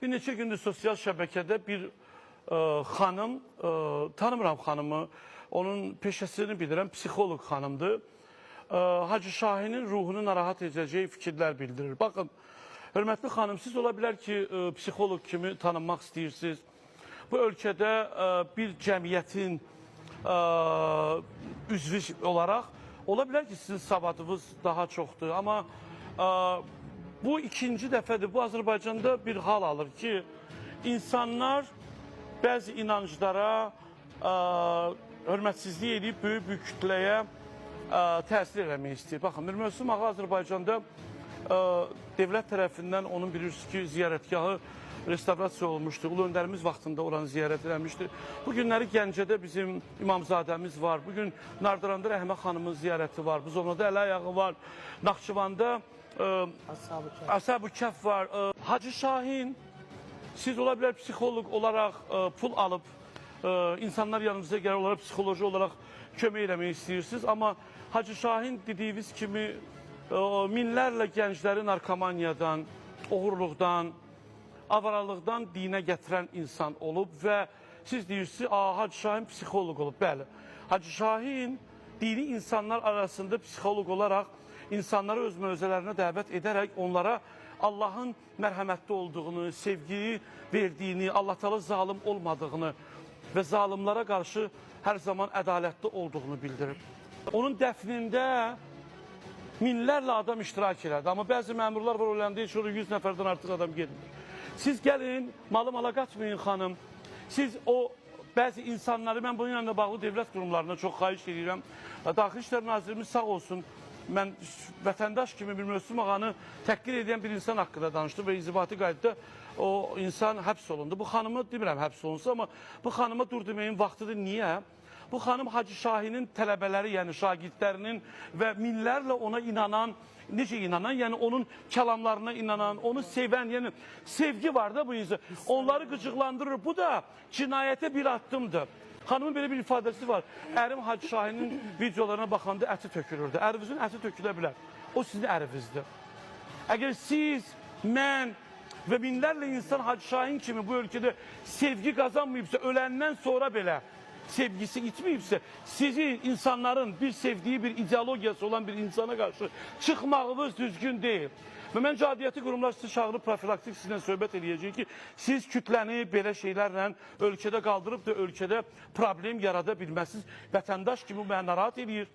Bir neçə gündür sosial şəbəkədə bir xanım, tanımıram xanımı, onun peşəsini bilirəm, psixoloq xanımdır. Hacı Şahinin ruhunu narahat edəcəyi fikirlər bildirir. Baxın, hörmətli xanım, siz ola bilər ki, psixoloq kimi tanınmaq istəyirsiniz. Bu ölkədə bir cəmiyyətin üzvü olaraq, ola bilər ki, sizin savadınız daha çoxdur. Amma bu ikinci dəfədir, bu Azərbaycanda bir hal alır ki, insanlar bəzi inanclara hörmətsizlik edib böyük kütləyə təsir eləmək istəyir. Baxın, Mir Mövsüm Ağa Azərbaycanda devlət tərəfindən onun bilirsiniz ki, ziyarətgahı restavrasiya olmuşdu. Ulu öndərimiz vaxtında oranı ziyarət eləmişdi. Bu günləri Gəncədə bizim İmamzadəmiz var. Bugün Nardaranda Rəhmə xanımın ziyarəti var. Buzovnada Əli Ayağı var. Naxçıvanda Ashab-ı Kəhf var. Hacı Şahin, siz ola bilər psixoloq olaraq pul alıb, insanlar yanınıza gəlir olaraq psixoloji olaraq kömək eləmək istəyirsiniz. Amma Hacı Şahin dediyiniz kimi minlərlə gəncləri narkomaniyadan, oğurluqdan, avaralıqdan dinə gətirən insan olub və siz deyirsiniz, Hacı Şahin psixoloq olub. Bəli, Hacı Şahin dini insanlar arasında psixoloq olaraq insanları öz mövzələrinə dəvət edərək onlara Allahın mərhəmətli olduğunu, sevgiyi verdiyini, Allah Teala zalim olmadığını və zalimlara qarşı hər zaman ədalətli olduğunu bildirib. Onun dəfnində minlərlə adam iştirak elədi. Amma bəzi məmurlar var, öləndə heç orada 100 nəfərdən artıq adam gelmir. Siz gəlin, malı mala qaçmayın xanım. Siz o bəzi insanları, mən bunun yanında bağlı devlət qurumlarına çox xahiş edirəm. Daxili İşlər Nazirimiz sağ olsun, mən vətəndaş kimi bir Mövsüm Ağanı təhqir edən bir insan haqqında danışdım və inzibati qaydada o insan həbs olundu. Bu xanımı demirəm həbs olunsa, amma bu xanıma dur deməyin vaxtıdır. Niyə? Bu xanım Hacı Şahinin tələbələri, yəni şagirdlərinin və minlərlə ona inanan, necə inanan, yəni onun kəlamlarına inanan, onu sevən, yəni sevgi var da bu insan. Onları qıcıqlandırır. Bu da cinayətə bir addımdır. Xanımın belə bir ifadəsi var. Ərim Hacı Şahinin videolarına baxanda əti tökülürdü. Ərinizin əti tökülə bilər. O sizin ərinizdir. Əgər siz, mən və minlərlə insan Hacı Şahin kimi bu ölkədə sevgi qazanmayıbsa, öləndən sonra belə sevgisi itməyibsə, sizi insanların bir sevdiyi, bir ideologiyası olan bir insana qarşı çıxmağınız düzgün deyil. Və mən Cadiyyəti qurumlar sizi çağırıb profilaktik sizinlə söhbət eləyəcək ki, siz kütləni belə şeylərlə ölkədə qaldırıb da ölkədə problem yarada bilməsiniz. Vətəndaş kimi mənə narahat edir.